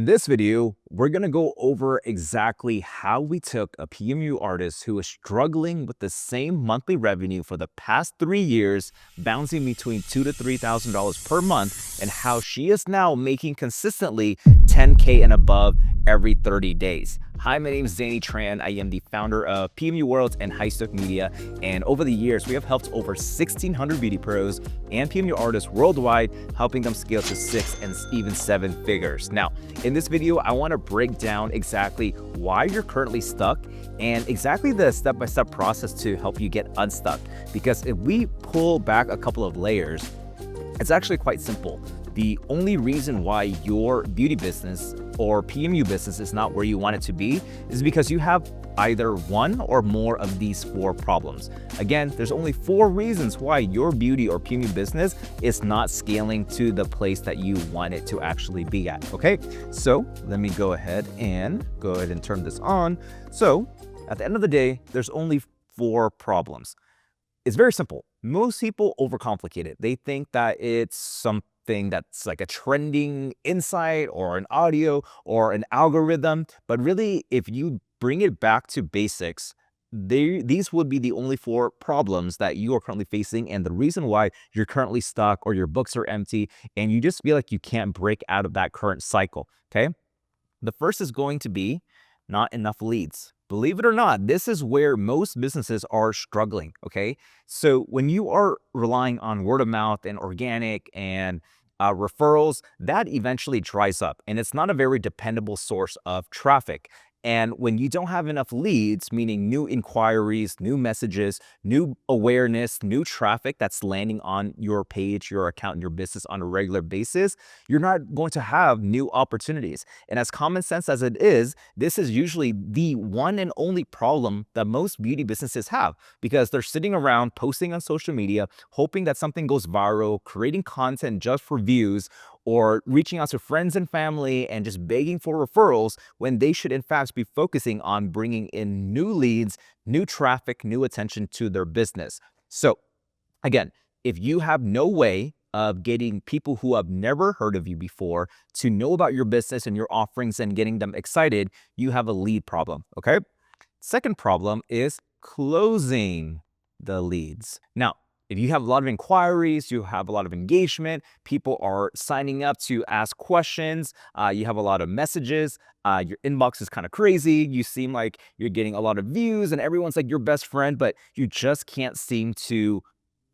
In this video, we're going to go over exactly how we took a PMU artist who was struggling with the same monthly revenue for the past 3 years, bouncing between $2,000 to $3,000 per month, and how she is now making consistently $10K and above every 30 days. Hi, my name is Danny Tran. I am the founder of PMU World and Highstoke Media, and over the years, we have helped over 1,600 beauty pros and PMU artists worldwide, helping them scale to 6 and even 7 figures. Now, in this video, I want to break down exactly why you're currently stuck and exactly the step-by-step process to help you get unstuck. Because if we pull back a couple of layers, it's actually quite simple. The only reason why your beauty business or PMU business is not where you want it to be is because you have either one or more of these 4 problems. Again, there's only 4 reasons why your beauty or PMU business is not scaling to the place that you want it to actually be at, okay? So let me go ahead and turn this on. So at the end of the day, there's only 4 problems. It's very simple. Most people overcomplicate it. They think that it's something that's like a trending insight or an audio or an algorithm, but really, if you bring it back to basics, these would be the only 4 problems that you are currently facing and the reason why you're currently stuck or your books are empty and you just feel like you can't break out of that current cycle, okay? The first is going to be not enough leads. Believe it or not, this is where most businesses are struggling, okay? So when you are relying on word of mouth and organic and referrals, that eventually dries up and it's not a very dependable source of traffic. And when you don't have enough leads, meaning new inquiries, new messages, new awareness, new traffic that's landing on your page, your account, and your business on a regular basis, you're not going to have new opportunities. And as common sense as it is, this is usually the one and only problem that most beauty businesses have because they're sitting around posting on social media, hoping that something goes viral, creating content just for views, or reaching out to friends and family and just begging for referrals when they should in fact be focusing on bringing in new leads, new traffic, new attention to their business. So again, if you have no way of getting people who have never heard of you before to know about your business and your offerings and getting them excited, you have a lead problem, okay? Second problem is closing the leads. Now, if you have a lot of inquiries, you have a lot of engagement, people are signing up to ask questions, you have a lot of messages, your inbox is kind of crazy, you seem like you're getting a lot of views and everyone's like your best friend, but you just can't seem to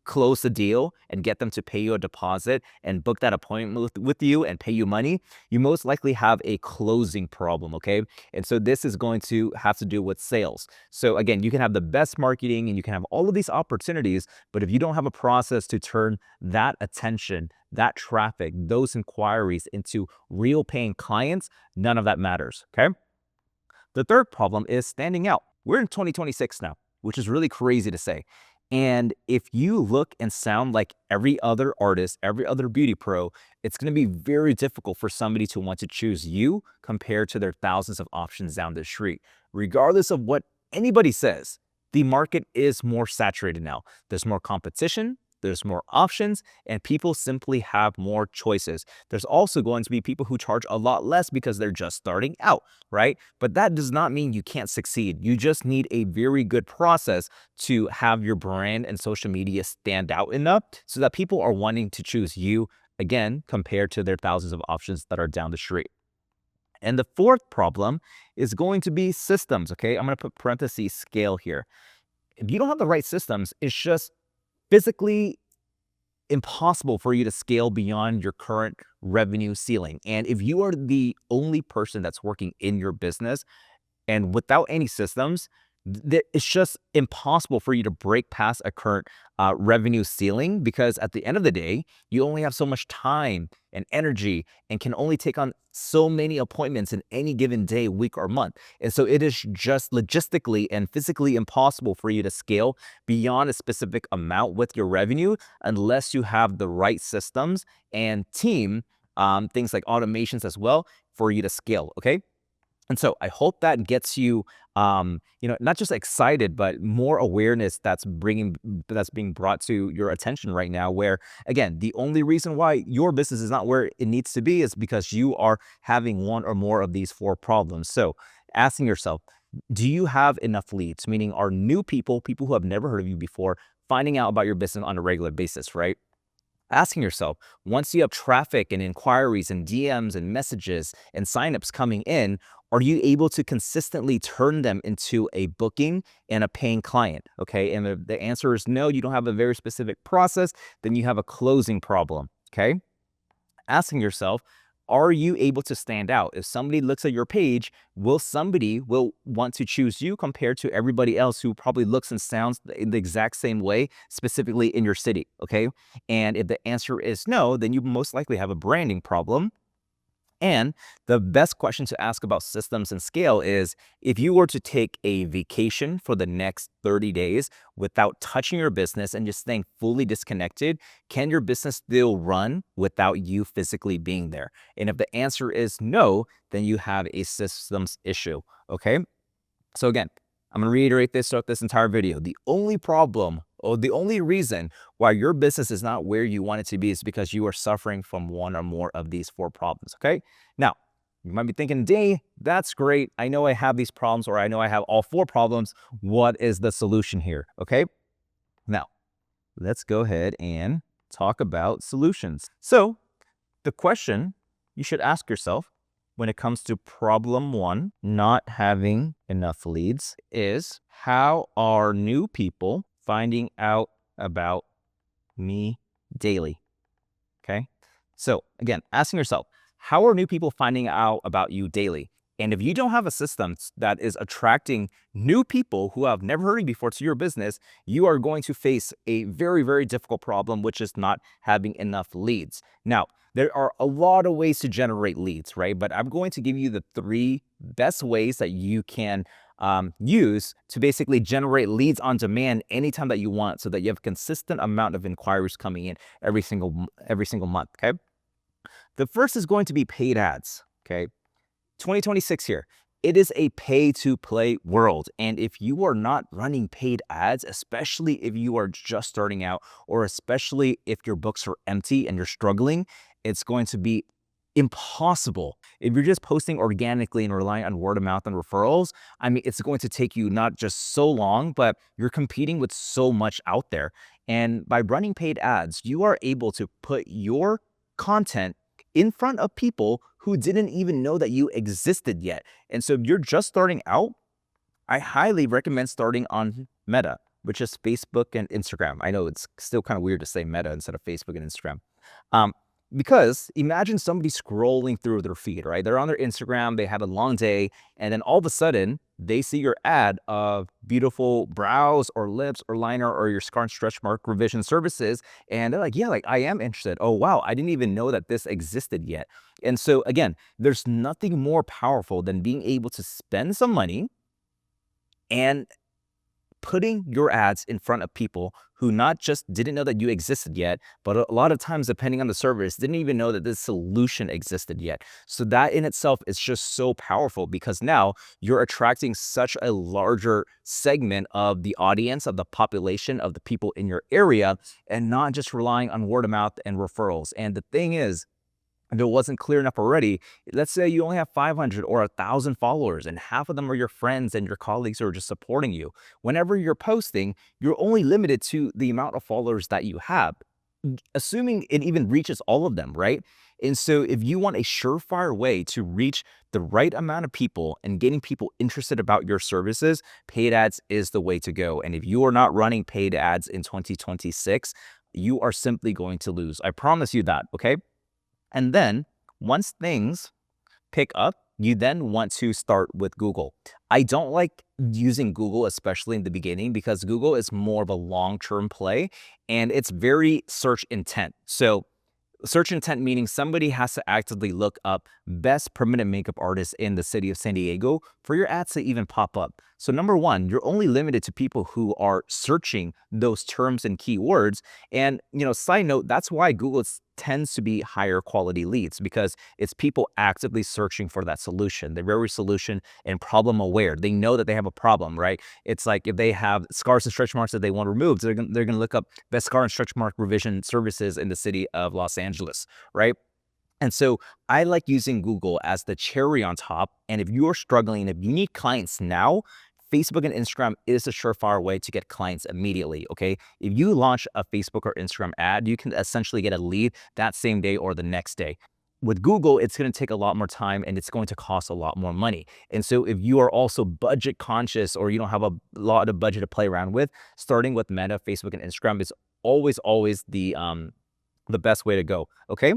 close the deal and get them to pay you a deposit and book that appointment with you and pay you money, you most likely have a closing problem, okay? And so this is going to have to do with sales. So again, you can have the best marketing and you can have all of these opportunities, but if you don't have a process to turn that attention, that traffic, those inquiries into real paying clients, none of that matters, okay? The third problem is standing out. We're in 2026 now, which is really crazy to say. And if you look and sound like every other artist, every other beauty pro, it's going to be very difficult for somebody to want to choose you compared to their thousands of options down the street. Regardless of what anybody says, the market is more saturated now. There's more competition, there's more options, and people simply have more choices. There's also going to be people who charge a lot less because they're just starting out, right? But that does not mean you can't succeed. You just need a very good process to have your brand and social media stand out enough so that people are wanting to choose you, again, compared to their thousands of options that are down the street. And the fourth problem is going to be systems, okay? I'm going to put parentheses scale here. If you don't have the right systems, it's just physically impossible for you to scale beyond your current revenue ceiling. And if you are the only person that's working in your business and without any systems, it's just impossible for you to break past a current revenue ceiling because at the end of the day, you only have so much time and energy and can only take on so many appointments in any given day, week, or month. And so it is just logistically and physically impossible for you to scale beyond a specific amount with your revenue unless you have the right systems and team, things like automations as well, for you to scale, okay? And so I hope that gets you, not just excited, but more awareness that's being brought to your attention right now. Where again, the only reason why your business is not where it needs to be is because you are having one or more of these four problems. So asking yourself, do you have enough leads? Meaning, are new people who have never heard of you before, finding out about your business on a regular basis, right? Asking yourself, once you have traffic and inquiries and DMs and messages and signups coming in, are you able to consistently turn them into a booking and a paying client? Okay. And if the answer is no, you don't have a very specific process, then you have a closing problem. Okay. Asking yourself, are you able to stand out? If somebody looks at your page, somebody will want to choose you compared to everybody else who probably looks and sounds in the exact same way, specifically in your city, okay? And if the answer is no, then you most likely have a branding problem. And the best question to ask about systems and scale is, if you were to take a vacation for the next 30 days without touching your business and just staying fully disconnected, can your business still run without you physically being there? And if the answer is no, then you have a systems issue. Okay. So again, I'm going to reiterate this throughout this entire video. The only problem or the only reason why your business is not where you want it to be is because you are suffering from one or more of these four problems. Okay. Now, you might be thinking, Danny, that's great. I know I have these problems, or I know I have all four problems. What is the solution here? Okay. Now, let's go ahead and talk about solutions. So, the question you should ask yourself when it comes to problem one, not having enough leads, is how are new people finding out about me daily? Okay. So again, asking yourself, how are new people finding out about you daily? And if you don't have a system that is attracting new people who have never heard of you before to your business, you are going to face a very, very difficult problem, which is not having enough leads. Now, there are a lot of ways to generate leads, right? But I'm going to give you the three best ways that you can use to basically generate leads on demand anytime that you want, so that you have a consistent amount of inquiries coming in every single month. Okay. The first is going to be paid ads. Okay. 2026 here. It is a pay to play world. And if you are not running paid ads, especially if you are just starting out, or especially if your books are empty and you're struggling, it's going to be impossible. If you're just posting organically and relying on word of mouth and referrals, I mean, it's going to take you not just so long, but you're competing with so much out there. And by running paid ads, you are able to put your content in front of people who didn't even know that you existed yet. And so if you're just starting out, I highly recommend starting on Meta, which is Facebook and Instagram. I know it's still kind of weird to say Meta instead of Facebook and Instagram. Because imagine somebody scrolling through their feed, right? They're on their Instagram, they had a long day, and then all of a sudden they see your ad of beautiful brows or lips or liner or your scar and stretch mark revision services. And they're like, yeah, like I am interested. Oh, wow. I didn't even know that this existed yet. And so again, there's nothing more powerful than being able to spend some money and putting your ads in front of people who not just didn't know that you existed yet, but a lot of times, depending on the service, didn't even know that this solution existed yet. So that in itself is just so powerful, because now you're attracting such a larger segment of the audience, of the population, of the people in your area, and not just relying on word of mouth and referrals. And the thing is, if it wasn't clear enough already, let's say you only have 500 or 1,000 followers, and half of them are your friends and your colleagues who are just supporting you. Whenever you're posting, you're only limited to the amount of followers that you have, assuming it even reaches all of them, right? And so if you want a surefire way to reach the right amount of people and getting people interested about your services, paid ads is the way to go. And if you are not running paid ads in 2026, you are simply going to lose. I promise you that, okay? And then once things pick up, you then want to start with Google. I don't like using Google, especially in the beginning, because Google is more of a long-term play and it's very search intent. So search intent meaning somebody has to actively look up best permanent makeup artists in the city of San Diego for your ads to even pop up. So number one, you're only limited to people who are searching those terms and keywords. And, side note, that's why Google tends to be higher quality leads because it's people actively searching for that solution. They're very solution and problem aware. They know that they have a problem, right? It's like if they have scars and stretch marks that they want removed, they're gonna look up best scar and stretch mark revision services in the city of Los Angeles, right? And so I like using Google as the cherry on top. And if you're struggling, if you need clients now, Facebook and Instagram is a surefire way to get clients immediately. Okay. If you launch a Facebook or Instagram ad, you can essentially get a lead that same day or the next day. With Google, it's going to take a lot more time and it's going to cost a lot more money. And so, if you are also budget conscious or you don't have a lot of budget to play around with, starting with Meta, Facebook, and Instagram is always the best way to go. Okay.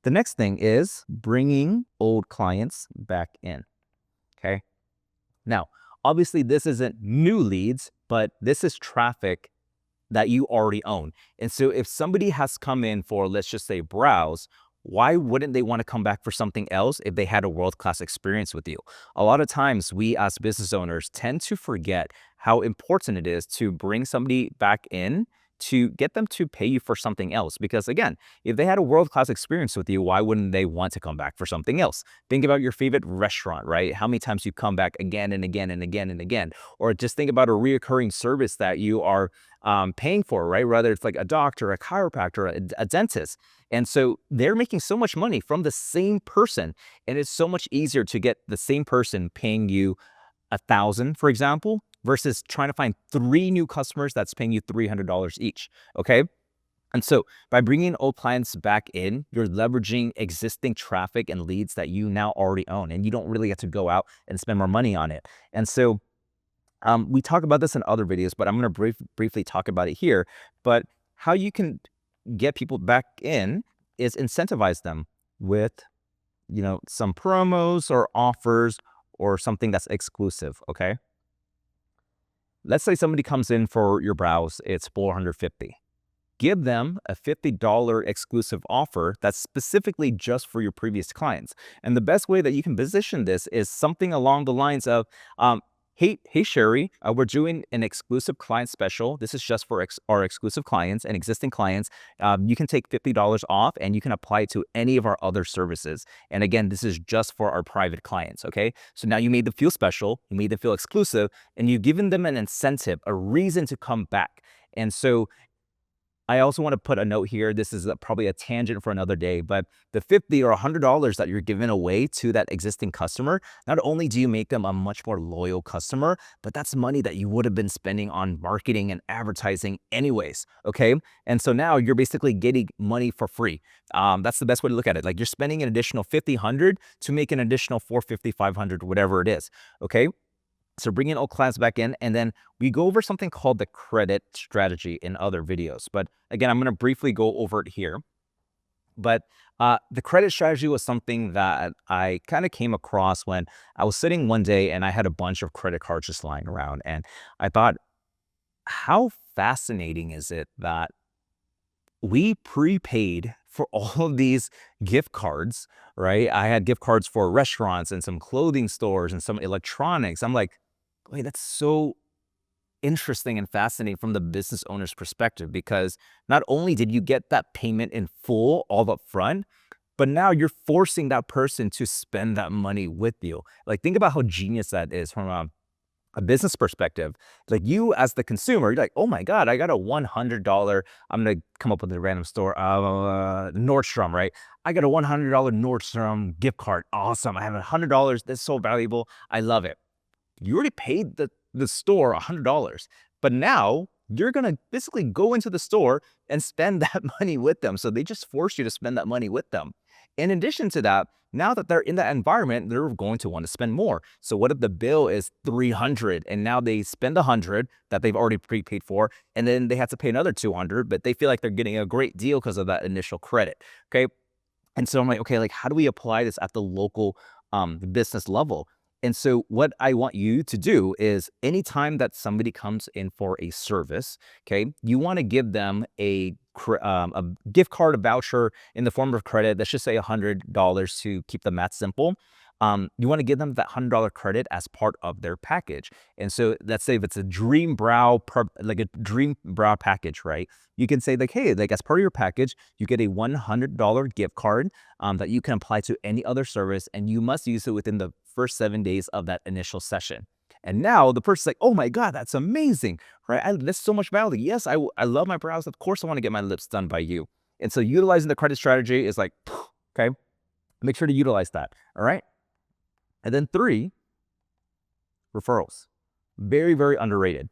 The next thing is bringing old clients back in. Okay. Now, obviously, this isn't new leads, but this is traffic that you already own. And so if somebody has come in for, let's just say, browse, why wouldn't they want to come back for something else if they had a world-class experience with you? A lot of times we as business owners tend to forget how important it is to bring somebody back in to get them to pay you for something else. Because again, if they had a world-class experience with you, why wouldn't they want to come back for something else? Think about your favorite restaurant, right? How many times you come back again and again and again and again. Or just think about a reoccurring service that you are paying for, right? Whether it's like a doctor, a chiropractor, a dentist. And so they're making so much money from the same person. And it's so much easier to get the same person paying you 1,000, for example, versus trying to find 3 new customers that's paying you $300 each. Okay. And so by bringing old clients back in, you're leveraging existing traffic and leads that you now already own, and you don't really have to go out and spend more money on it. And so we talk about this in other videos, but I'm going to briefly talk about it here. But how you can get people back in is incentivize them with, some promos or offers or something that's exclusive. Okay. Let's say somebody comes in for your browse, it's $450. Give them a $50 exclusive offer that's specifically just for your previous clients. And the best way that you can position this is something along the lines of, hey Sherry, we're doing an exclusive client special. This is just for our exclusive clients and existing clients. You can take $50 off and you can apply it to any of our other services. And again, this is just for our private clients, okay? So now you made them feel special, you made them feel exclusive, and you've given them an incentive, a reason to come back. And so I also want to put a note here. This is probably a tangent for another day, but the $50 or $100 that you're giving away to that existing customer, not only do you make them a much more loyal customer, but that's money that you would have been spending on marketing and advertising anyways, okay? And so now you're basically getting money for free. That's the best way to look at it. Like you're spending an additional 50, 100 to make an additional 450, 500, whatever it is, okay? So bringing old clients back in, and then we go over something called the credit strategy in other videos. But again, I'm going to briefly go over it here. But the credit strategy was something that I kind of came across when I was sitting one day and I had a bunch of credit cards just lying around. And I thought, how fascinating is it that we prepaid for all of these gift cards, right? I had gift cards for restaurants and some clothing stores and some electronics. I'm like, wait, that's so interesting and fascinating from the business owner's perspective, because not only did you get that payment in full all up front, but now you're forcing that person to spend that money with you. Like, think about how genius that is from a business perspective. Like, you as the consumer, you're like, oh my God, I got a $100, I'm gonna come up with a random store, Nordstrom, right? I got a $100 Nordstrom gift card. Awesome. I have $100. That's so valuable. I love it. You already paid the store $100, but now you're going to basically go into the store and spend that money with them. So they just force you to spend that money with them. In addition to that, now that they're in that environment, they're going to want to spend more. So what if the bill is 300 and now they spend 100 that they've already prepaid for, and then they have to pay another 200, but they feel like they're getting a great deal because of that initial credit. Okay. And so I'm like, okay, like how do we apply this at the local business level? And so what I want you to do is anytime that somebody comes in for a service, okay, you want to give them a gift card, a voucher in the form of credit. Let's just say $100 to keep the math simple. you want to give them that $100 credit as part of their package. And so let's say if it's a dream brow, like a dream brow package, right? You can say like, hey, like as part of your package, you get a $100 gift card that you can apply to any other service, and you must use it within the first 7 days of that initial session. And now the person's like, oh my God, that's amazing, right? That's so much value. Yes, I love my brows. Of course, I want to get my lips done by you. And so utilizing the credit strategy is like, okay, make sure to utilize that. All right. And then 3, referrals. Very, very underrated.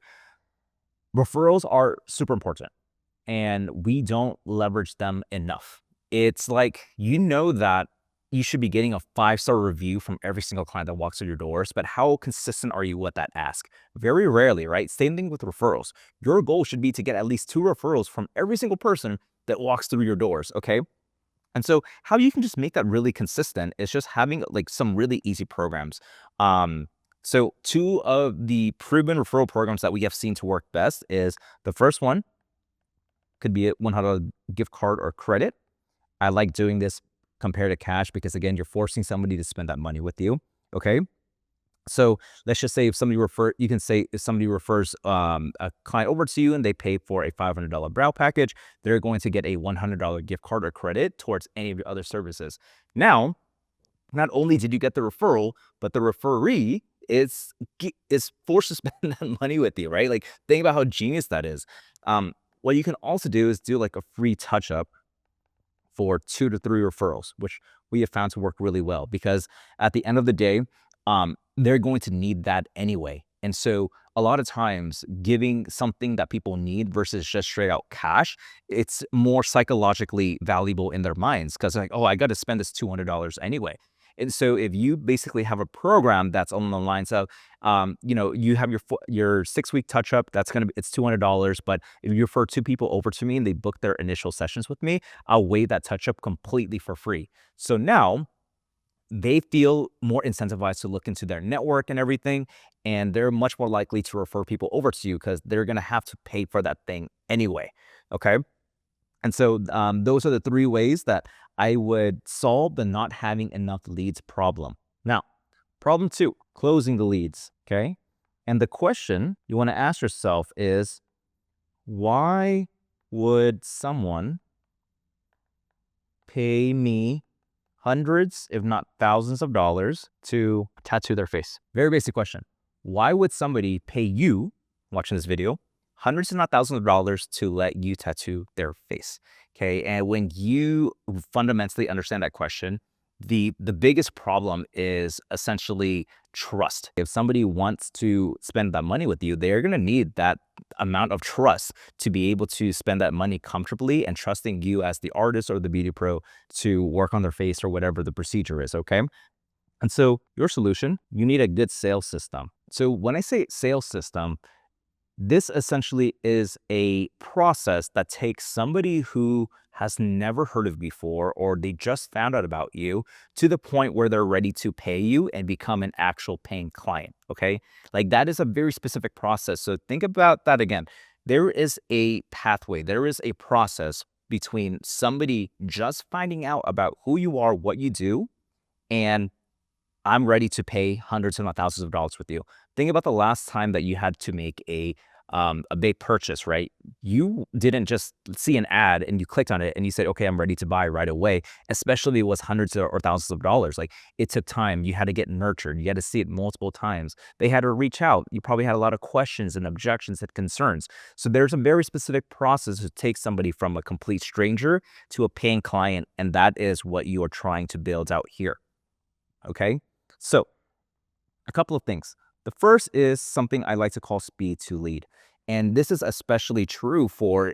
Referrals are super important, and we don't leverage them enough. It's like, you know that you should be getting a 5-star review from every single client that walks through your doors, but how consistent are you with that ask? Very rarely, right? Same thing with referrals. Your goal should be to get at least 2 referrals from every single person that walks through your doors, okay? And so how you can just make that really consistent is just having like some really easy programs. So 2 of the proven referral programs that we have seen to work best is the first one could be a $100 gift card or credit. I like doing this compared to cash because again, you're forcing somebody to spend that money with you. Okay. So let's just say if somebody you can say if somebody refers a client over to you and they pay for a $500 brow package, they're going to get a $100 gift card or credit towards any of your other services. Now, not only did you get the referral, but the referee is forced to spend that money with you, right? Like, think about how genius that is. What you can also do is do like a free touch up for 2 to 3 referrals, which we have found to work really well because at the end of the day, they're going to need that anyway. And so a lot of times giving something that people need versus just straight out cash, it's more psychologically valuable in their minds because like, oh, I got to spend this $200 anyway. And so if you basically have a program that's on the lines of, you have your 6-week touch up, it's $200. But if you refer 2 people over to me and they book their initial sessions with me, I'll waive that touch up completely for free. So now they feel more incentivized to look into their network and everything, and they're much more likely to refer people over to you because they're going to have to pay for that thing anyway. Okay. And so those are the 3 ways that I would solve the not having enough leads problem. Now, problem 2, closing the leads. Okay. And the question you want to ask yourself is, why would someone pay me hundreds, if not thousands of dollars to tattoo their face? Very basic question. Why would somebody pay you, watching this video, hundreds, if not thousands of dollars to let you tattoo their face? Okay. And when you fundamentally understand that question, the biggest problem is essentially trust. If somebody wants to spend that money with you, they're going to need that amount of trust to be able to spend that money comfortably and trusting you as the artist or the beauty pro to work on their face or whatever the procedure is. Okay. And so your solution, you need a good sales system. So when I say sales system, this essentially is a process that takes somebody who has never heard of before, or they just found out about you, to the point where they're ready to pay you and become an actual paying client. Okay. Like, that is a very specific process. So think about that again. There is a pathway, there is a process between somebody just finding out about who you are, what you do, and I'm ready to pay hundreds, if not thousands of dollars with you. Think about the last time that you had to make a big purchase, right? You didn't just see an ad and you clicked on it and you said, okay, I'm ready to buy right away, especially if it was hundreds or thousands of dollars. Like, it took time. You had to get nurtured. You had to see it multiple times. They had to reach out. You probably had a lot of questions and objections and concerns. So there's a very specific process to take somebody from a complete stranger to a paying client. And that is what you are trying to build out here. Okay. So a couple of things. The first is something I like to call speed to lead. And this is especially true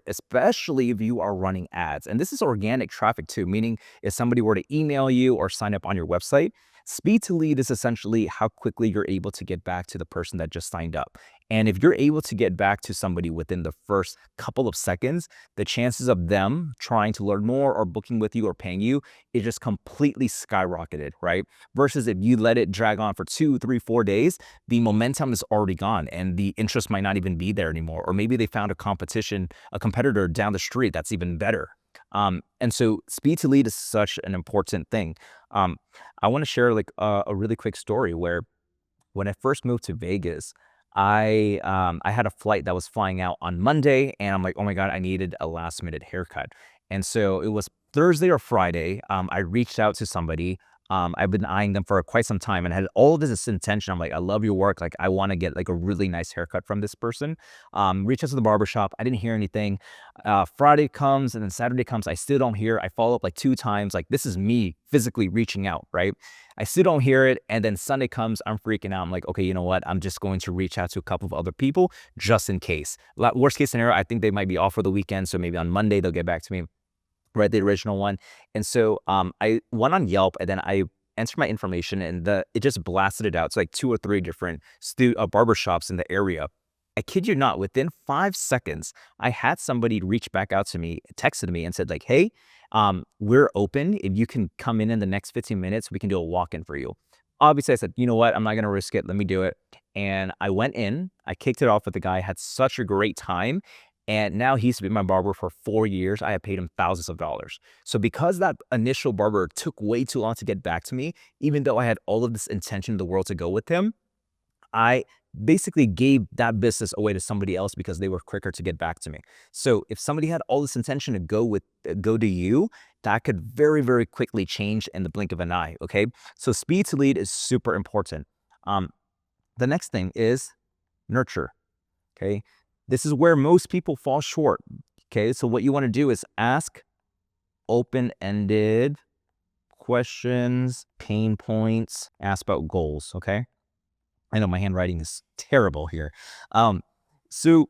especially if you are running ads. And this is organic traffic too, meaning if somebody were to email you or sign up on your website, speed to lead is essentially how quickly you're able to get back to the person that just signed up. And if you're able to get back to somebody within the first couple of seconds, the chances of them trying to learn more or booking with you or paying you is just completely skyrocketed, right? Versus if you let it drag on for 2, 3, 4 days, the momentum is already gone and the interest might not even be there anymore. Or maybe they found a competitor down the street that's even better. And so speed to lead is such an important thing. Um, I want to share like a really quick story where when I first moved to Vegas, I had a flight that was flying out on Monday, and I'm like, "Oh my god, I needed a last minute haircut." And so it was Thursday or Friday. I reached out to somebody. I've been eyeing them for quite some time and had all of this intention. I'm like, "I love your work. Like, I want to get like a really nice haircut from this person." Reach out to the barbershop. I didn't hear anything. Friday comes and then Saturday comes. I still don't hear. I follow up like 2 times. Like, this is me physically reaching out, right? I still don't hear it. And then Sunday comes, I'm freaking out. I'm like, okay, you know what? I'm just going to reach out to a couple of other people just in case. Worst case scenario, I think they might be off for the weekend. So maybe on Monday they'll get back to me, right? The original one. And so I went on Yelp and then I entered my information and it just blasted it out. It's like 2 or 3 different barbershops in the area. I kid you not, within 5 seconds, I had somebody reach back out to me, texted me and said like, hey, we're open. If you can come in the next 15 minutes, we can do a walk-in for you. Obviously, I said, you know what? I'm not going to risk it. Let me do it. And I went in, I kicked it off with the guy, had such a great time. And now he's been my barber for 4 years. I have paid him thousands of dollars. So because that initial barber took way too long to get back to me, even though I had all of this intention in the world to go with him, I basically gave that business away to somebody else because they were quicker to get back to me. So if somebody had all this intention to go to you, that could very, very quickly change in the blink of an eye. Okay. So speed to lead is super important. Um, the next thing is nurture. Okay. This is where most people fall short. Okay. So what you want to do is ask open-ended questions, pain points, ask about goals. Okay. I know my handwriting is terrible here. Um, so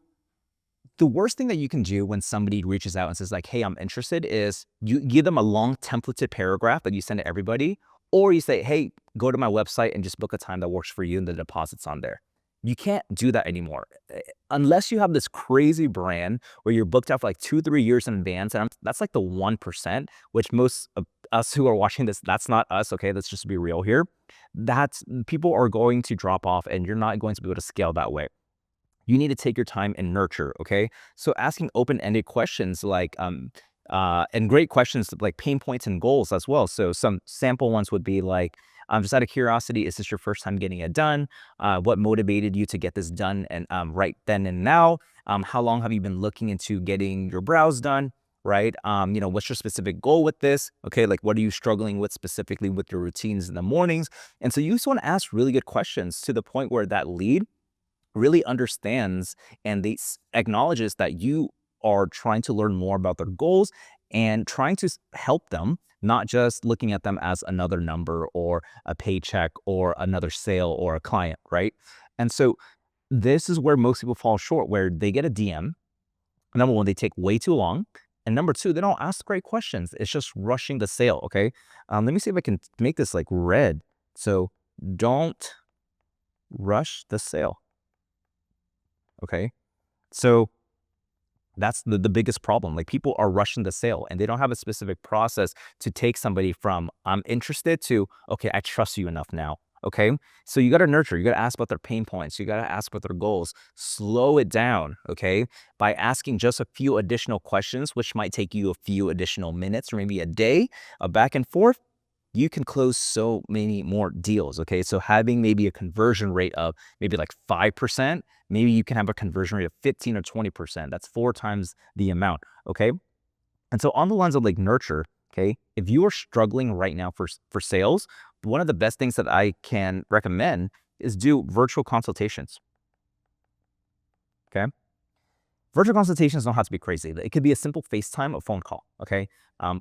the worst thing that you can do when somebody reaches out and says like, "Hey, I'm interested," is you give them a long templated paragraph that you send to everybody, or you say, "Hey, go to my website and just book a time that works for you, and the deposit's on there." You can't do that anymore unless you have this crazy brand where you're booked out for like 2, 3 years in advance, and that's like the 1%, which most of us who are watching this, that's not us. Okay, let's just be real here. That's people are going to drop off, and you're not going to be able to scale that way. You need to take your time and nurture, okay? So asking open-ended questions like, and great questions like pain points and goals as well. So some sample ones would be like, just out of curiosity, is this your first time getting it done? What motivated you to get this done and right then and now? How long have you been looking into getting your brows done? Right? What's your specific goal with this? Okay, like what are you struggling with specifically with your routines in the mornings? And so you just want to ask really good questions to the point where that lead really understands and they acknowledges that you are trying to learn more about their goals and trying to help them, not just looking at them as another number or a paycheck or another sale or a client, right? And so this is where most people fall short, where they get a DM. Number one, they take way too long. And number two, they don't ask great questions. It's just rushing the sale. Okay. Let me see if I can make this like red. So don't rush the sale. Okay. So that's the biggest problem. Like people are rushing the sale and they don't have a specific process to take somebody from I'm interested to, okay, I trust you enough now. Okay. So you got to nurture, you got to ask about their pain points. You got to ask about their goals, slow it down. Okay. By asking just a few additional questions, which might take you a few additional minutes or maybe a day of back and forth, you can close so many more deals. Okay. So having maybe a conversion rate of maybe like 5%, maybe you can have a conversion rate of 15 or 20%. That's 4 times the amount. Okay. And so on the lines of like nurture, okay, if you are struggling right now for sales, one of the best things that I can recommend is do virtual consultations. Okay. Virtual consultations don't have to be crazy. It could be a simple FaceTime or phone call, okay?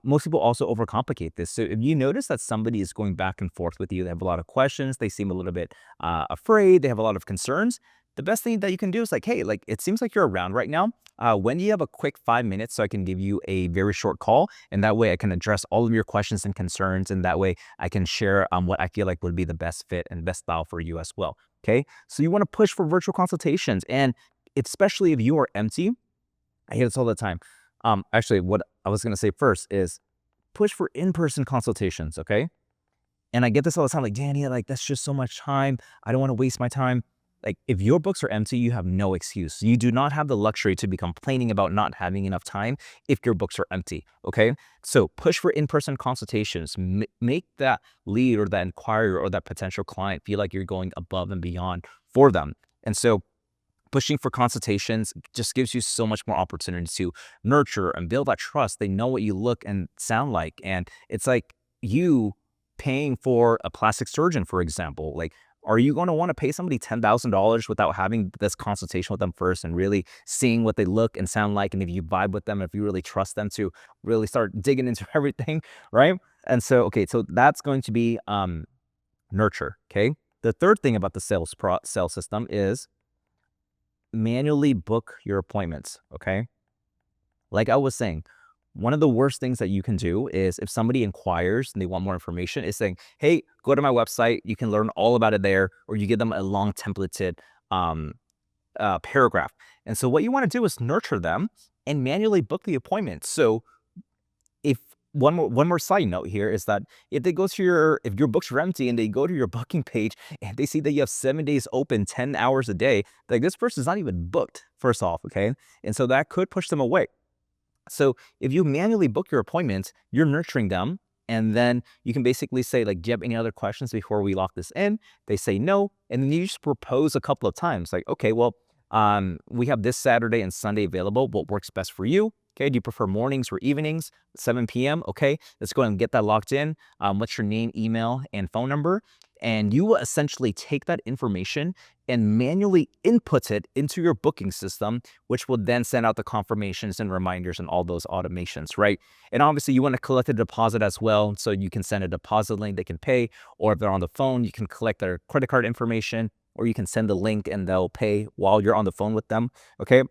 Most people also overcomplicate this. So if you notice that somebody is going back and forth with you, they have a lot of questions, they seem a little bit afraid, they have a lot of concerns, the best thing that you can do is like, hey, like it seems like you're around right now. When do you have a quick 5 minutes so I can give you a very short call? And that way I can address all of your questions and concerns. And that way I can share what I feel like would be the best fit and best style for you as well. Okay. So you want to push for virtual consultations. And especially if you are empty, I hear this all the time. Actually, what I was gonna say first is push for in-person consultations, okay? And I get this all the time, like, Danny, like that's just so much time. I don't want to waste my time. Like if your books are empty, you have no excuse. You do not have the luxury to be complaining about not having enough time if your books are empty, okay? So push for in-person consultations. Make that lead or that inquirer or that potential client feel like you're going above and beyond for them. And so pushing for consultations just gives you so much more opportunity to nurture and build that trust. They know what you look and sound like. And it's like you paying for a plastic surgeon, for example. Like, are you going to want to pay somebody $10,000 without having this consultation with them first and really seeing what they look and sound like? And if you vibe with them, if you really trust them to really start digging into everything, right? And so, okay, so that's going to be nurture, okay? The third thing about the sales system is manually book your appointments, okay? Like I was saying, one of the worst things that you can do is if somebody inquires and they want more information is saying, hey, go to my website. You can learn all about it there, or you give them a long templated um, paragraph. And so what you want to do is nurture them and manually book the appointment. So if one more side note here is that if they go to if your books are empty and they go to your booking page and they see that you have 7 days open, 10 hours a day, like this person's not even booked, first off, okay? And so that could push them away. So if you manually book your appointments, you're nurturing them. And then you can basically say, like, do you have any other questions before we lock this in? They say no. And then you just propose a couple of times, like, okay, well, we have this Saturday and Sunday available. What works best for you? Okay, do you prefer mornings or evenings? 7 p.m. Okay, let's go ahead and get that locked in. What's your name, email, and phone number? And you will essentially take that information and manually input it into your booking system, which will then send out the confirmations and reminders and all those automations, right? And obviously, you want to collect a deposit as well. So you can send a deposit link they can pay, or if they're on the phone, you can collect their credit card information, or you can send the link and they'll pay while you're on the phone with them, okay?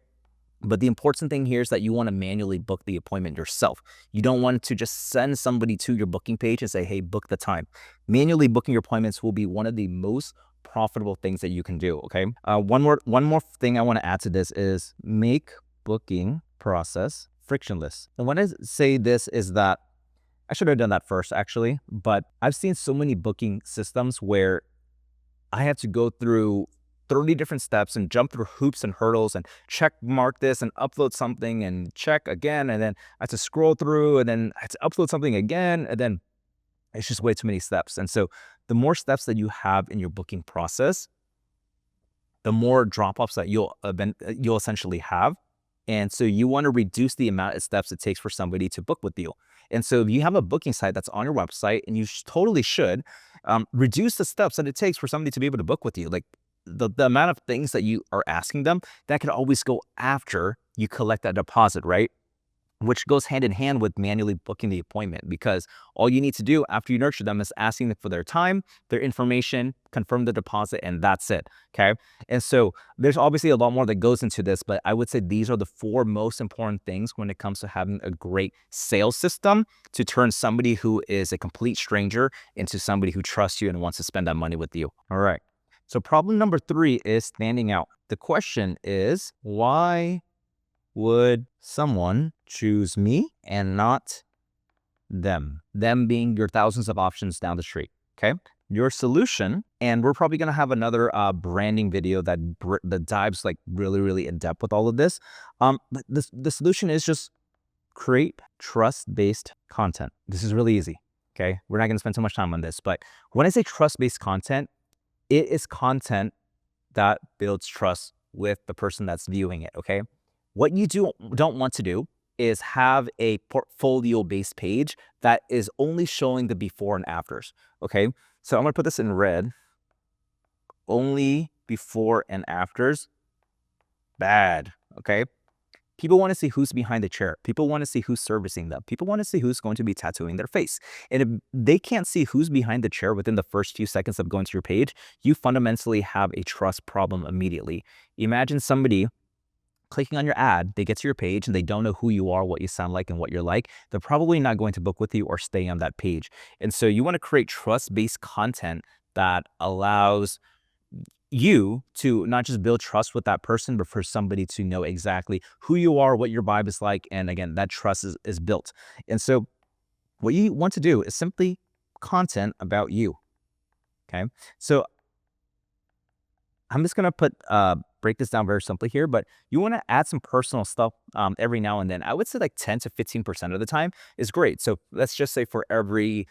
But the important thing here is that you want to manually book the appointment yourself. You don't want to just send somebody to your booking page and say, hey, book the time. Manually booking your appointments will be one of the most profitable things that you can do, okay? One more thing I want to add to this is make booking process frictionless. And when I say this is that, I should have done that first actually, but I've seen so many booking systems where I had to go through 30 different steps and jump through hoops and hurdles and check mark this and upload something and check again. And then I had to scroll through and then I had to upload something again. And then it's just way too many steps. And so the more steps that you have in your booking process, the more drop-offs that you'll essentially have. And so you want to reduce the amount of steps it takes for somebody to book with you. And so if you have a booking site that's on your website, and you totally should, reduce the steps that it takes for somebody to be able to book with you. Like the amount of things that you are asking them, that could always go after you collect that deposit, right? Which goes hand in hand with manually booking the appointment, because all you need to do after you nurture them is asking them for their time, their information, confirm the deposit, and that's it, okay? And so there's obviously a lot more that goes into this, but I would say these are the 4 most important things when it comes to having a great sales system to turn somebody who is a complete stranger into somebody who trusts you and wants to spend that money with you. All right. So problem number 3 is standing out. The question is, why would someone choose me and not them? Them being your thousands of options down the street, okay? Your solution, and we're probably gonna have another branding video that dives like really in depth with all of this. But the solution is just create trust-based content. This is really easy, okay? We're not gonna spend so much time on this, but when I say trust-based content, it is content that builds trust with the person that's viewing it, okay? What you don't want to do is have a portfolio-based page that is only showing the before and afters, okay? So I'm gonna put this in red. Only before and afters, bad, okay? People want to see who's behind the chair. People want to see who's servicing them. People want to see who's going to be tattooing their face. And if they can't see who's behind the chair within the first few seconds of going to your page, you fundamentally have a trust problem immediately. Imagine somebody clicking on your ad, they get to your page and they don't know who you are, what you sound like, and what you're like. They're probably not going to book with you or stay on that page. And so you want to create trust-based content that allows you to not just build trust with that person, but for somebody to know exactly who you are, what your vibe is like. And again, that trust is built. And so what you want to do is simply content about you, okay? So I'm just gonna break this down very simply here, but you want to add some personal stuff every now and then. I would say like 10 to 15% of the time is great. So let's just say for every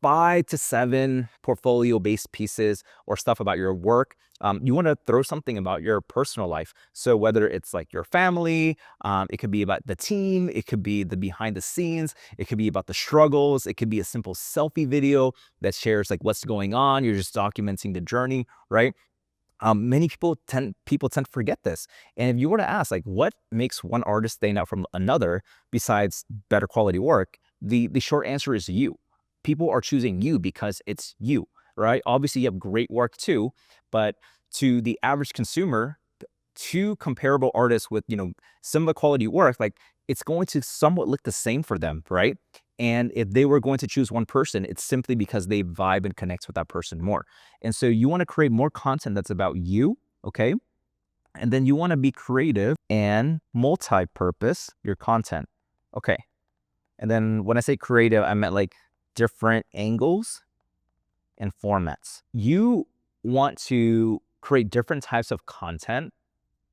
5 to 7 portfolio-based pieces or stuff about your work, you want to throw something about your personal life. So whether it's like your family, it could be about the team, it could be the behind the scenes, it could be about the struggles, it could be a simple selfie video that shares like what's going on. You're just documenting the journey, right? Many people tend to forget this. And if you were to ask, like, what makes one artist stand out from another besides better quality work, the short answer is you. People are choosing you because it's you, right? Obviously, you have great work too, but to the average consumer, two comparable artists with, similar quality work, like it's going to somewhat look the same for them, right? And if they were going to choose one person, it's simply because they vibe and connects with that person more. And so you want to create more content that's about you, okay? And then you want to be creative and multi-purpose your content. Okay. And then when I say creative, I meant like different angles and formats. You want to create different types of content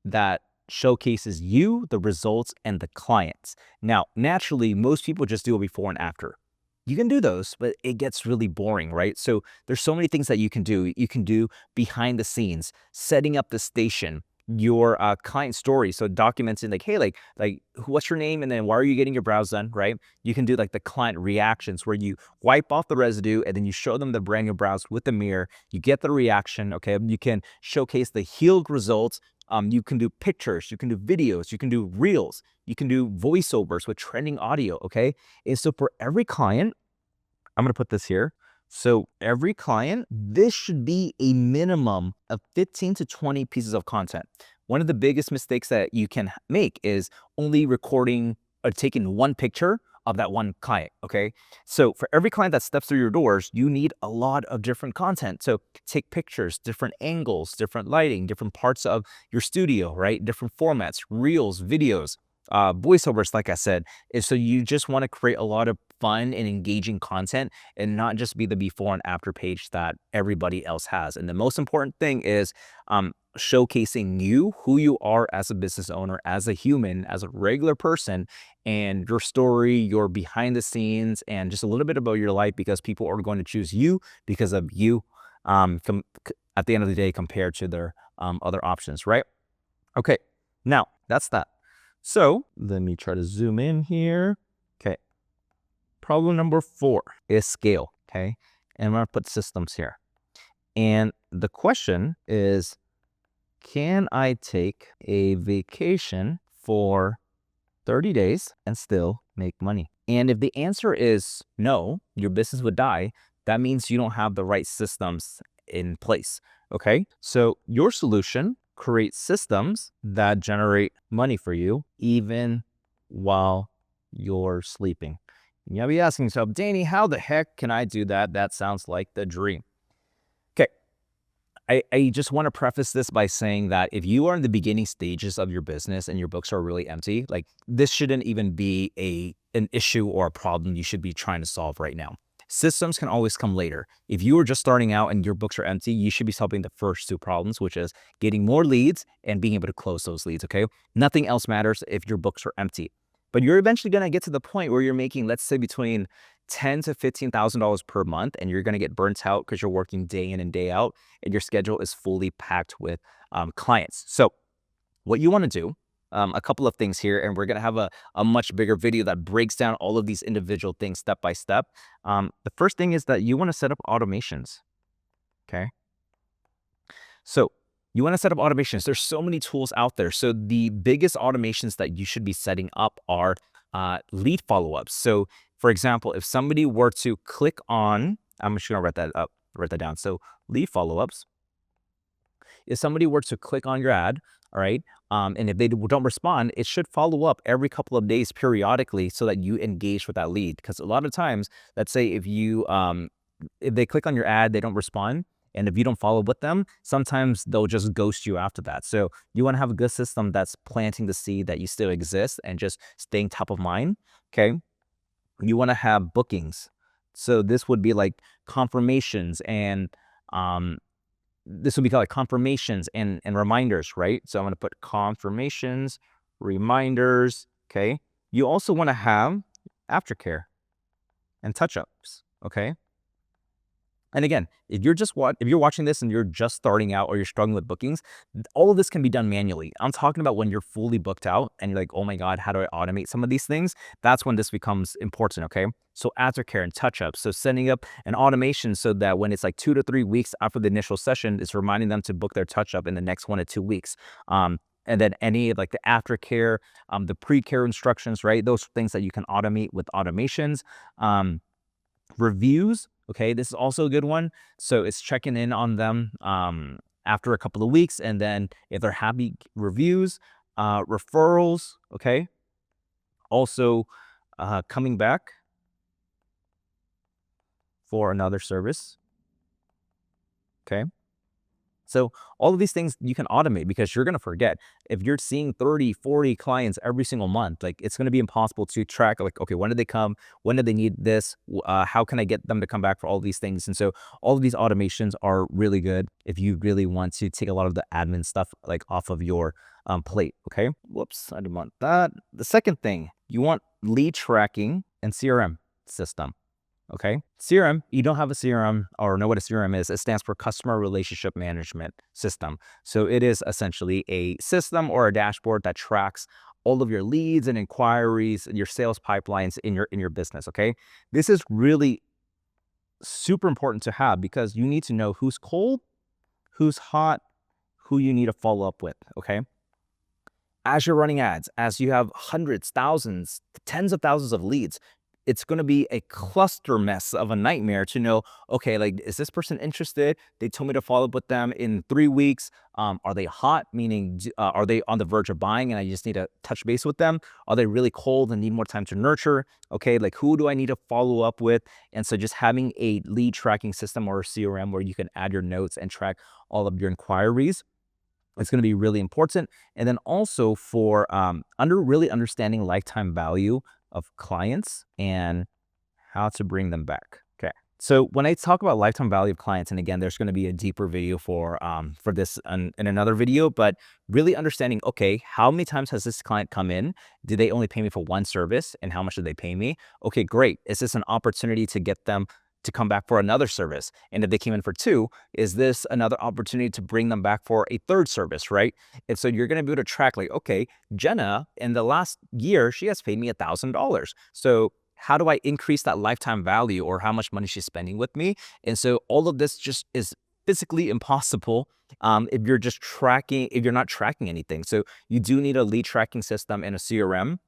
that showcases you, the results, and the clients. Now, naturally, most people just do a before and after. You can do those, but it gets really boring, right? So there's so many things that you can do. You can do behind the scenes, setting up the station, your client story. So documenting like, hey, like what's your name, and then why are you getting your brows done, right? You can do like the client reactions where you wipe off the residue and then you show them the brand new brows with the mirror. You get the reaction, okay? You can showcase the healed results. You can do pictures, you can do videos, you can do reels, you can do voiceovers with trending audio, okay? And so for every client, I'm gonna put this here. So every client, this should be a minimum of 15 to 20 pieces of content. One of the biggest mistakes that you can make is only recording or taking one picture of that one client, okay? So for every client that steps through your doors, you need a lot of different content. So take pictures, different angles, different lighting, different parts of your studio, right? Different formats, reels, videos, voiceovers, like I said. And so you just want to create a lot of fun and engaging content and not just be the before and after page that everybody else has. And the most important thing is showcasing you, who you are as a business owner, as a human, as a regular person, and your story, your behind the scenes, and just a little bit about your life, because people are going to choose you because of you at the end of the day compared to their other options, right? Okay, now that's that. So let me try to zoom in here. Okay, problem number 4 is scale, okay? And I'm gonna put systems here. And the question is, can I take a vacation for 30 days and still make money? And if the answer is no, your business would die, that means you don't have the right systems in place, okay? So your solution creates systems that generate money for you even while you're sleeping. And you'll be asking yourself, Danny, how the heck can I do that? That sounds like the dream. Okay, I just want to preface this by saying that if you are in the beginning stages of your business and your books are really empty, like this shouldn't even be an issue or a problem you should be trying to solve right now. Systems can always come later. If you are just starting out and your books are empty, you should be solving the first 2 problems, which is getting more leads and being able to close those leads, okay? Nothing else matters if your books are empty. But you're eventually going to get to the point where you're making, let's say, between $10,000 to $15,000 per month, and you're going to get burnt out because you're working day in and day out, and your schedule is fully packed with clients. So what you want to do, a couple of things here, and we're going to have a much bigger video that breaks down all of these individual things step by step. The first thing is that you want to set up automations, okay? So you want to set up automations. There's so many tools out there. So the biggest automations that you should be setting up are lead follow-ups. So for example, if somebody were to click on, I'm just going to write that down. So lead follow-ups, if somebody were to click on your ad, all right, and if they don't respond, it should follow up every couple of days periodically so that you engage with that lead. Because a lot of times, let's say if they click on your ad, they don't respond, and if you don't follow up with them, sometimes they'll just ghost you after that. So you want to have a good system that's planting the seed that you still exist and just staying top of mind, okay? You want to have bookings. So this would be like confirmations and this would be called like confirmations and reminders, right? So I'm going to put confirmations, reminders, okay? You also want to have aftercare and touch-ups, okay? And again, if you're watching this and you're just starting out or you're struggling with bookings, all of this can be done manually. I'm talking about when you're fully booked out and you're like, oh my God, how do I automate some of these things? That's when this becomes important, okay? So aftercare and touch-ups. So setting up an automation so that when it's like 2 to 3 weeks after the initial session, it's reminding them to book their touch-up in the next 1 to 2 weeks. And then any like the aftercare, the pre-care instructions, right? Those things that you can automate with automations. Reviews, okay, this is also a good one. So it's checking in on them after a couple of weeks, and then if they're happy, reviews, referrals, okay. Also, coming back for another service, okay. So all of these things you can automate because you're going to forget. If you're seeing 30, 40 clients every single month, like it's going to be impossible to track like, okay, when did they come? When did they need this? How can I get them to come back for all these things? And so all of these automations are really good if you really want to take a lot of the admin stuff like off of your plate. Okay. Whoops. I didn't want that. The second thing, you want lead tracking and CRM system. Okay. CRM, you don't have a CRM or know what a CRM is. It stands for Customer Relationship Management System. So it is essentially a system or a dashboard that tracks all of your leads and inquiries and your sales pipelines in your business. Okay. This is really super important to have because you need to know who's cold, who's hot, who you need to follow up with. Okay. As you're running ads, as you have hundreds, thousands, tens of thousands of leads, it's going to be a cluster mess of a nightmare to know, okay, like, is this person interested? They told me to follow up with them in 3 weeks. Are they hot? Meaning, are they on the verge of buying and I just need to touch base with them? Are they really cold and need more time to nurture? Okay, like who do I need to follow up with? And so just having a lead tracking system or a CRM where you can add your notes and track all of your inquiries, it's going to be really important. And then also for really understanding lifetime value of clients and how to bring them back. Okay. So when I talk about lifetime value of clients, and again, there's going to be a deeper video for this in another video, but really understanding, okay, how many times has this client come in? Did they only pay me for one service? And how much did they pay me? Okay, great. Is this an opportunity to get them to come back for another service? And if they came in for two, is this another opportunity to bring them back for a third service, right? And so you're going to be able to track like, okay, Jenna, in the last year, she has paid me $1,000. So how do I increase that lifetime value or how much money she's spending with me? And so all of this just is physically impossible if you're not tracking anything. So you do need a lead tracking system and a CRM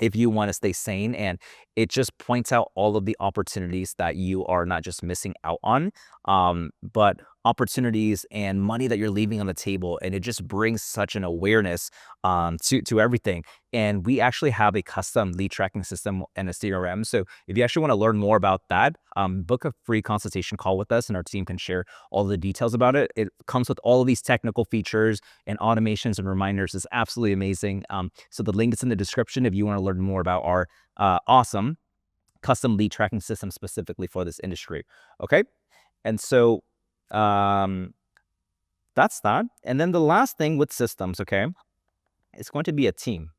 if you want to stay sane, and it just points out all of the opportunities that you are not just missing out on, but opportunities and money that you're leaving on the table, and it just brings such an awareness to everything. And we actually have a custom lead tracking system and a CRM. So if you actually want to learn more about that, book a free consultation call with us and our team can share all the details about it. It comes with all of these technical features and automations and reminders. It's absolutely amazing. So the link is in the description if you want to learn more about our awesome custom lead tracking system specifically for this industry. Okay. And so that's that. And then the last thing with systems, okay, it's going to be a team.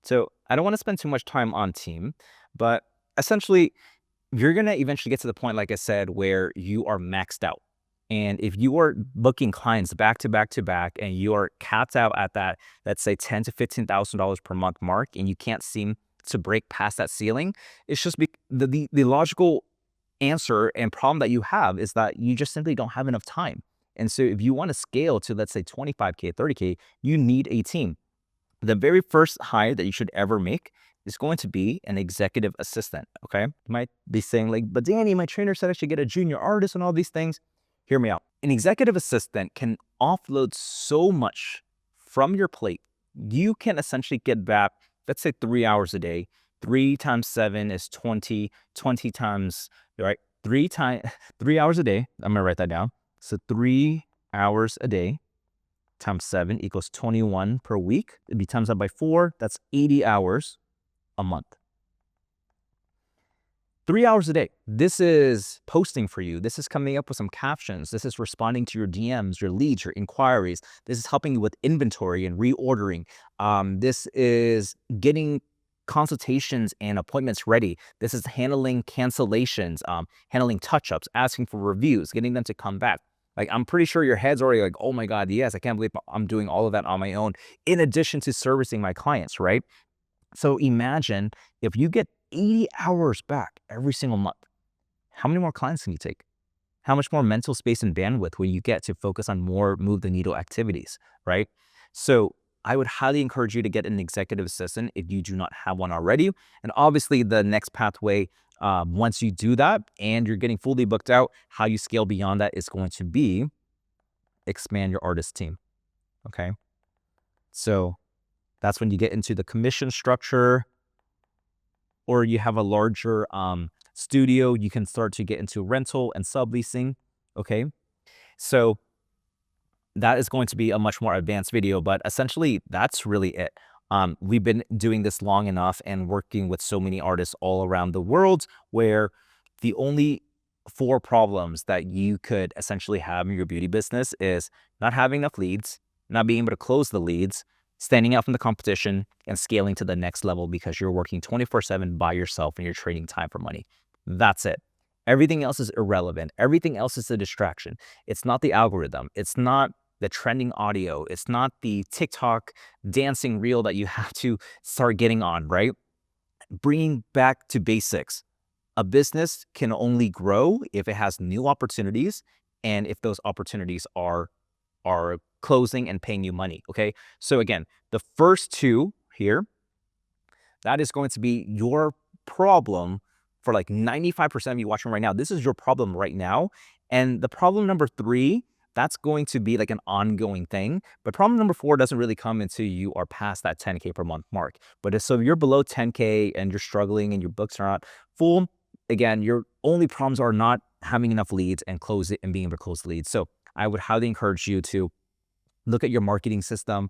So I don't want to spend too much time on team, but essentially you're going to eventually get to the point, like I said, where you are maxed out. And if you are booking clients back to back to back and you are capped out at that, let's say $10,000 to $15,000 per month mark, and you can't seem to break past that ceiling, it's just the logical answer and problem that you have is that you just simply don't have enough time. And so if you want to scale to, let's say, 25K, 30K, you need a team. The very first hire that you should ever make is going to be an executive assistant, okay? You might be saying like, but Danny, my trainer said I should get a junior artist and all these things. Hear me out. An executive assistant can offload so much from your plate. You can essentially get back, let's say 3 hours a day. 3 times 7 is 20, 20 times, right? 3 hours a day. I'm gonna write that down. So 3 hours a day times 7 equals 21 per week. It'd be times that by 4. That's 80 hours a month. 3 hours a day. This is posting for you. This is coming up with some captions. This is responding to your DMs, your leads, your inquiries. This is helping you with inventory and reordering. This is getting consultations and appointments ready. This is handling cancellations, handling touch-ups, asking for reviews, getting them to come back. Like, I'm pretty sure your head's already like, oh my God, yes, I can't believe I'm doing all of that on my own, in addition to servicing my clients, right? So imagine if you get 80 hours back every single month, how many more clients can you take? How much more mental space and bandwidth will you get to focus on more move the needle activities, right? So I would highly encourage you to get an executive assistant if you do not have one already. And obviously the next pathway, once you do that and you're getting fully booked out, how you scale beyond that is going to be expand your artist team, okay? So that's when you get into the commission structure, or you have a larger studio, you can start to get into rental and subleasing, okay? So that is going to be a much more advanced video, but essentially that's really it. We've been doing this long enough and working with so many artists all around the world where the only 4 problems that you could essentially have in your beauty business is not having enough leads, not being able to close the leads, standing out from the competition, and scaling to the next level because you're working 24/7 by yourself and you're trading time for money. That's it. Everything else is irrelevant. Everything else is a distraction. It's not the algorithm. It's not the trending audio. It's not the TikTok dancing reel that you have to start getting on, right? Bringing back to basics. A business can only grow if it has new opportunities and if those opportunities are closing and paying you money, okay? So again, the first 2 here, that is going to be your problem for like 95% of you watching right now. This is your problem right now. And the problem number 3, that's going to be like an ongoing thing. But problem number 4 doesn't really come until you are past that 10K per month mark. But if you're below 10K and you're struggling and your books are not full, again, your only problems are not having enough leads and close it and being able to close the leads. So I would highly encourage you to look at your marketing system.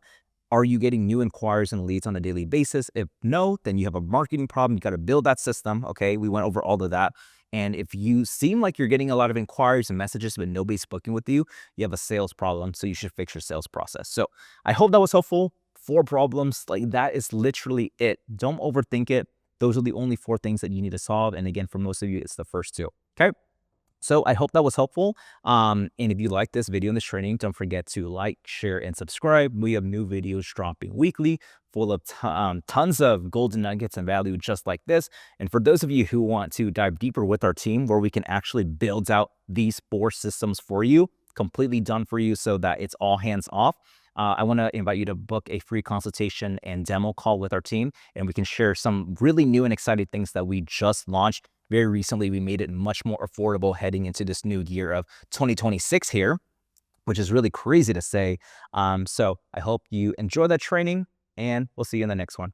Are you getting new inquiries and leads on a daily basis? If no, then you have a marketing problem. You got to build that system. Okay. We went over all of that. And if you seem like you're getting a lot of inquiries and messages, but nobody's booking with you, you have a sales problem. So you should fix your sales process. So I hope that was helpful. 4 problems, like that is literally it. Don't overthink it. Those are the only 4 things that you need to solve. And again, for most of you, it's the first 2. Okay. So I hope that was helpful. And if you like this video and this training, don't forget to like, share, and subscribe. We have new videos dropping weekly full of tons of golden nuggets and value just like this. And for those of you who want to dive deeper with our team where we can actually build out these 4 systems for you, completely done for you so that it's all hands off, I want to invite you to book a free consultation and demo call with our team, and we can share some really new and exciting things that we just launched. Very recently, we made it much more affordable heading into this new year of 2026 here, which is really crazy to say. So I hope you enjoy that training, and we'll see you in the next one.